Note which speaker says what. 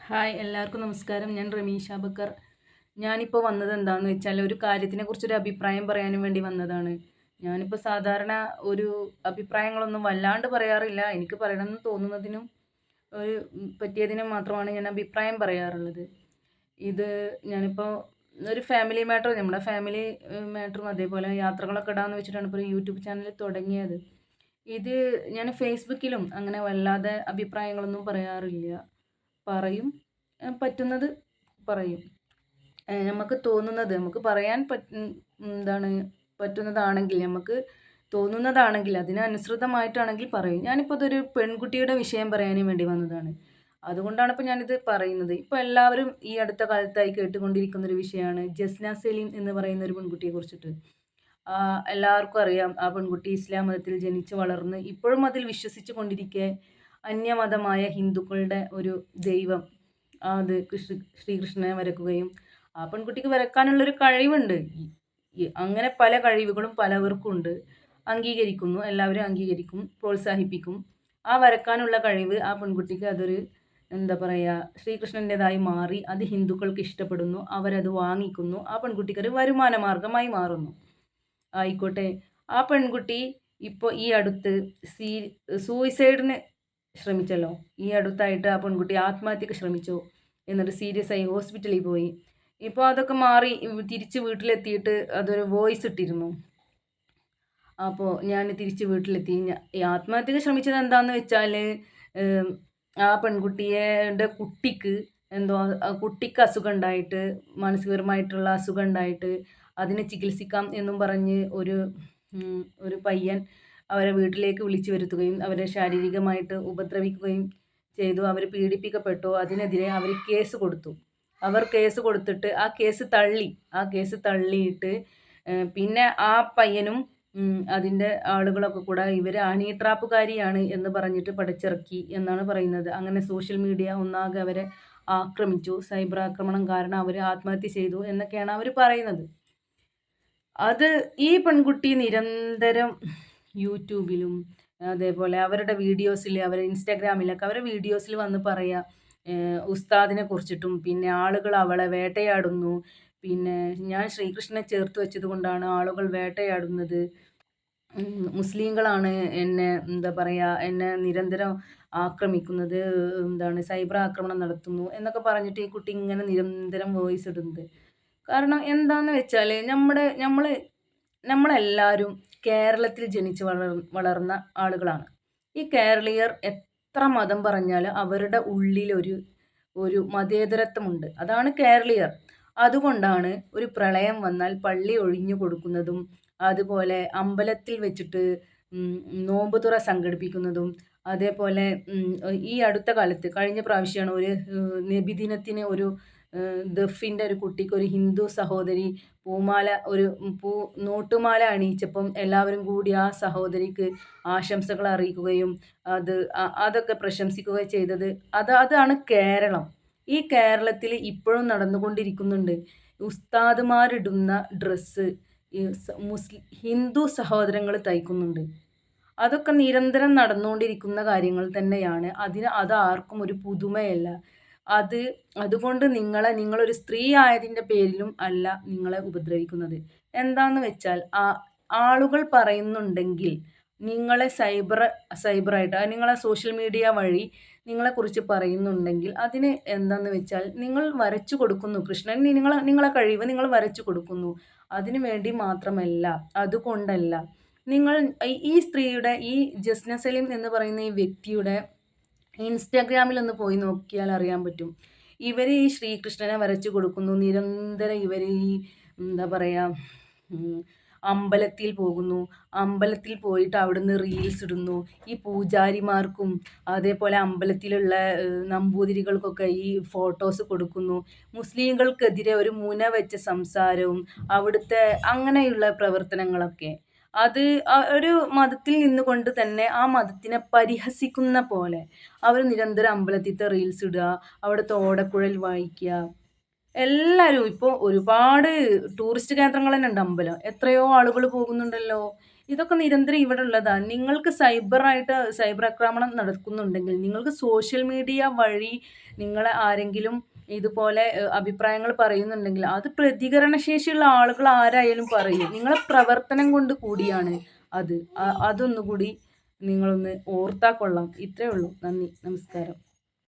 Speaker 1: Hi എല്ലാവർക്കും നമസ്കാരം. ഞാൻ റമീഷ ബക്കർ. ഞാനിപ്പോൾ വന്നത് എന്താണെന്ന് വെച്ചാൽ ഒരു കാര്യത്തിനെക്കുറിച്ചൊരു അഭിപ്രായം പറയാനും വേണ്ടി വന്നതാണ്. ഞാനിപ്പോൾ സാധാരണ ഒരു അഭിപ്രായങ്ങളൊന്നും വല്ലാണ്ട് പറയാറില്ല. എനിക്ക് പറയണമെന്ന് തോന്നുന്നതിനും ഒരു പറ്റിയതിനും മാത്രമാണ് ഞാൻ അഭിപ്രായം പറയാറുള്ളത്. ഇത് ഞാനിപ്പോൾ ഒരു ഫാമിലി മാറ്റർ, നമ്മുടെ ഫാമിലി മാറ്ററും അതേപോലെ യാത്രകളൊക്കെ ഇടാമെന്ന് വെച്ചിട്ടാണ് ഇപ്പോൾ ഒരു യൂട്യൂബ് ചാനൽ തുടങ്ങിയത്. ഇത് ഞാൻ ഫേസ്ബുക്കിലും അങ്ങനെ വല്ലാതെ അഭിപ്രായങ്ങളൊന്നും പറയാറില്ല. പറയും, പറ്റുന്നത് പറയും. നമുക്ക് തോന്നുന്നത് നമുക്ക് പറയാൻ എന്താണ് പറ്റുന്നതാണെങ്കിൽ, നമുക്ക് തോന്നുന്നതാണെങ്കിൽ അതിനനുസൃതമായിട്ടാണെങ്കിൽ പറയും. ഞാനിപ്പോൾ ഇതൊരു പെൺകുട്ടിയുടെ വിഷയം പറയാനും വേണ്ടി വന്നതാണ്. അതുകൊണ്ടാണ് ഇപ്പോൾ ഞാനിത് പറയുന്നത്. ഇപ്പോൾ എല്ലാവരും ഈ അടുത്ത കാലത്തായി കേട്ടുകൊണ്ടിരിക്കുന്ന ഒരു വിഷയമാണ് ജസ്ന സലീം എന്ന് പറയുന്ന ഒരു പെൺകുട്ടിയെ കുറിച്ചിട്ട്. എല്ലാവർക്കും അറിയാം, ആ പെൺകുട്ടി ഇസ്ലാം മതത്തിൽ ജനിച്ച് വളർന്ന് ഇപ്പോഴും അതിൽ വിശ്വസിച്ച് കൊണ്ടിരിക്കെ അന്യമതമായ ഹിന്ദുക്കളുടെ ഒരു ദൈവം, അത് ശ്രീകൃഷ്ണനെ വരക്കുകയും ആ പെൺകുട്ടിക്ക് വരക്കാനുള്ളൊരു കഴിവുണ്ട്. അങ്ങനെ പല കഴിവുകളും പലവർക്കുണ്ട്. അംഗീകരിക്കുന്നു, എല്ലാവരും അംഗീകരിക്കും, പ്രോത്സാഹിപ്പിക്കും. ആ വരക്കാനുള്ള കഴിവ് ആ പെൺകുട്ടിക്ക് അതൊരു എന്താ പറയുക, ശ്രീകൃഷ്ണൻ്റെതായി മാറി. അത് ഹിന്ദുക്കൾക്ക് ഇഷ്ടപ്പെടുന്നു, അവരത് വാങ്ങിക്കുന്നു. ആ പെൺകുട്ടിക്കൊരു വരുമാന മാർഗമായി മാറുന്നു. ആയിക്കോട്ടെ. ആ പെൺകുട്ടി ഇപ്പോൾ ഈ അടുത്ത് സൂയിസൈഡിന് ശ്രമിച്ചല്ലോ. ഈ അടുത്തായിട്ട് ആ പെൺകുട്ടി ആത്മഹത്യക്ക് ശ്രമിച്ചു. എന്നിട്ട് സീരിയസ് ആയി ഹോസ്പിറ്റലിൽ പോയി. ഇപ്പോൾ അതൊക്കെ മാറി തിരിച്ച് വീട്ടിലെത്തിയിട്ട് അതൊരു വോയിസ് ഇട്ടിരുന്നു. അപ്പോൾ ഞാൻ തിരിച്ച് വീട്ടിലെത്തി. ഈ ആത്മഹത്യക്ക് ശ്രമിച്ചത് എന്താണെന്ന് വെച്ചാൽ, ആ പെൺകുട്ടിയുടെ കുട്ടിക്ക് എന്തോ കുട്ടിക്ക് അസുഖം ഉണ്ടായിട്ട്, മാനസികപരമായിട്ടുള്ള അസുഖം ഉണ്ടായിട്ട് അതിനെ ചികിത്സിക്കാം എന്നും പറഞ്ഞ് ഒരു പയ്യൻ അവരെ വീട്ടിലേക്ക് വിളിച്ചു വരുത്തുകയും അവരെ ശാരീരികമായിട്ട് ഉപദ്രവിക്കുകയും ചെയ്തു. അവർ പീഡിപ്പിക്കപ്പെട്ടു. അതിനെതിരെ അവർ കേസ് കൊടുത്തു. അവർ കേസ് കൊടുത്തിട്ട് ആ കേസ് തള്ളിയിട്ട് പിന്നെ ആ പയ്യനും അതിൻ്റെ ആളുകളൊക്കെ കൂടെ ഇവർ ഹണി ട്രാപ്പുകാരിയാണ് എന്ന് പറഞ്ഞിട്ട് പടച്ചിറക്കി എന്നാണ് പറയുന്നത്. അങ്ങനെ സോഷ്യൽ മീഡിയ ഒന്നാകെ അവരെ ആക്രമിച്ചു. സൈബർ ആക്രമണം കാരണം അവർ ആത്മഹത്യ ചെയ്തു എന്നൊക്കെയാണ് അവർ പറയുന്നത്. അത് ഈ പെൺകുട്ടി നിരന്തരം യൂട്യൂബിലും അതേപോലെ അവരുടെ വീഡിയോസിൽ, അവരുടെ ഇൻസ്റ്റാഗ്രാമിലൊക്കെ അവരുടെ വീഡിയോസിൽ വന്ന് പറയുക ഉസ്താദിനെ കുറിച്ചിട്ടും, പിന്നെ ആളുകൾ അവളെ വേട്ടയാടുന്നു, പിന്നെ ഞാൻ ശ്രീകൃഷ്ണനെ ചേർത്ത് വെച്ചത് കൊണ്ടാണ് ആളുകൾ വേട്ടയാടുന്നത്, മുസ്ലിങ്ങളാണ് എന്നെ എന്താ പറയുക എന്നെ നിരന്തരം ആക്രമിക്കുന്നത്, എന്താണ് സൈബർ ആക്രമണം നടത്തുന്നു എന്നൊക്കെ പറഞ്ഞിട്ട് ഈ കുട്ടി ഇങ്ങനെ നിരന്തരം വോയിസ് ഇടുന്നത്. കാരണം എന്താന്ന് വെച്ചാൽ നമ്മളെല്ലാവരും കേരളത്തിൽ ജനിച്ച് വളർന്ന ആളുകളാണ്. ഈ കേരളീയർ എത്ര മതം പറഞ്ഞാലും അവരുടെ ഉള്ളിൽ ഒരു മതേതരത്വമുണ്ട്. അതാണ് കേരളീയർ. അതുകൊണ്ടാണ് ഒരു പ്രളയം വന്നാൽ പള്ളി ഒഴിഞ്ഞു കൊടുക്കുന്നതും, അതുപോലെ അമ്പലത്തിൽ വെച്ചിട്ട് നോമ്പുതുറ സംഘടിപ്പിക്കുന്നതും, അതേപോലെ ഈ അടുത്ത കാലത്ത് കഴിഞ്ഞ പ്രാവശ്യമാണ് ഒരു നബിദിനത്തിന് ഒരു ദഫിൻ്റെ ഒരു കുട്ടിക്ക് ഒരു ഹിന്ദു സഹോദരി നോട്ടുമാല അണിയിച്ചപ്പം എല്ലാവരും കൂടി ആ സഹോദരിക്ക് ആശംസകൾ അറിയിക്കുകയും അതൊക്കെ പ്രശംസിക്കുകയും ചെയ്തത്. അതാണ് കേരളം. ഈ കേരളത്തിൽ ഇപ്പോഴും നടന്നുകൊണ്ടിരിക്കുന്നുണ്ട്. ഉസ്താദുമാരിടുന്ന ഡ്രസ്സ് ഈ ഹിന്ദു സഹോദരങ്ങൾ തയ്ക്കുന്നുണ്ട്. അതൊക്കെ നിരന്തരം നടന്നുകൊണ്ടിരിക്കുന്ന കാര്യങ്ങൾ തന്നെയാണ്. അത് ആർക്കും ഒരു പുതുമയല്ല. അതുകൊണ്ട് നിങ്ങളൊരു സ്ത്രീ ആയതിൻ്റെ പേരിലും അല്ല നിങ്ങളെ ഉപദ്രവിക്കുന്നത്. എന്താന്ന് വെച്ചാൽ ആളുകൾ പറയുന്നുണ്ടെങ്കിൽ നിങ്ങളെ സൈബറായിട്ട് നിങ്ങളെ സോഷ്യൽ മീഡിയ വഴി നിങ്ങളെക്കുറിച്ച് പറയുന്നുണ്ടെങ്കിൽ അതിന് എന്താന്ന് വെച്ചാൽ നിങ്ങൾ വരച്ചു കൊടുക്കുന്നു. കൃഷ്ണൻ നിങ്ങളെ കഴിവ് നിങ്ങൾ വരച്ചു കൊടുക്കുന്നു. അതിനു വേണ്ടി മാത്രമല്ല, അതുകൊണ്ടല്ല. നിങ്ങൾ ഈ സ്ത്രീയുടെ, ഈ ജസ്ന സലീം എന്ന് പറയുന്ന ഈ വ്യക്തിയുടെ ഇൻസ്റ്റാഗ്രാമിലൊന്ന് പോയി നോക്കിയാൽ അറിയാൻ പറ്റും. ഇവർ ഈ ശ്രീകൃഷ്ണനെ വരച്ചു കൊടുക്കുന്നു. നിരന്തരം ഇവർ ഈ എന്താ പറയുക അമ്പലത്തിൽ പോകുന്നു. അമ്പലത്തിൽ പോയിട്ട് അവിടുന്ന് റീൽസ് ഇടുന്നു. ഈ പൂജാരിമാർക്കും അതേപോലെ അമ്പലത്തിലുള്ള നമ്പൂതിരികൾക്കൊക്കെ ഈ ഫോട്ടോസ് കൊടുക്കുന്നു. മുസ്ലിങ്ങൾക്കെതിരെ ഒരു മുന വെച്ച സംസാരവും അവിടുത്തെ അങ്ങനെയുള്ള പ്രവർത്തനങ്ങളൊക്കെ. അത് ഒരു മതത്തിൽ നിന്നുകൊണ്ട് തന്നെ ആ മതത്തിനെ പരിഹസിക്കുന്ന പോലെ അവർ നിരന്തരം അമ്പലത്തിലത്തെ റീൽസ് ഇടുക, അവിടുത്തെ ഓടക്കുഴൽ വായിക്കുക. എല്ലാവരും ഇപ്പോൾ ഒരുപാട് ടൂറിസ്റ്റ് കേന്ദ്രങ്ങൾ തന്നെ ഉണ്ട് അമ്പലം. എത്രയോ ആളുകൾ പോകുന്നുണ്ടല്ലോ. ഇതൊക്കെ നിരന്തരം ഇവിടെ ഉള്ളതാണ്. നിങ്ങൾക്ക് സൈബർ ആക്രമണം നടക്കുന്നുണ്ടെങ്കിൽ നിങ്ങൾക്ക് സോഷ്യൽ മീഡിയ വഴി നിങ്ങളെ ആരെങ്കിലും ഇതുപോലെ അഭിപ്രായങ്ങൾ പറയുന്നുണ്ടെങ്കിൽ അത് പ്രതികരണശേഷിയുള്ള ആളുകൾ ആരായാലും പറയും. നിങ്ങളെ പ്രവർത്തനം കൊണ്ട് കൂടിയാണ് അത്. അതൊന്നുകൂടി നിങ്ങളൊന്ന് ഓർത്താ കൊള്ളാം. ഇത്രയേ ഉള്ളൂ. നന്ദി. നമസ്കാരം.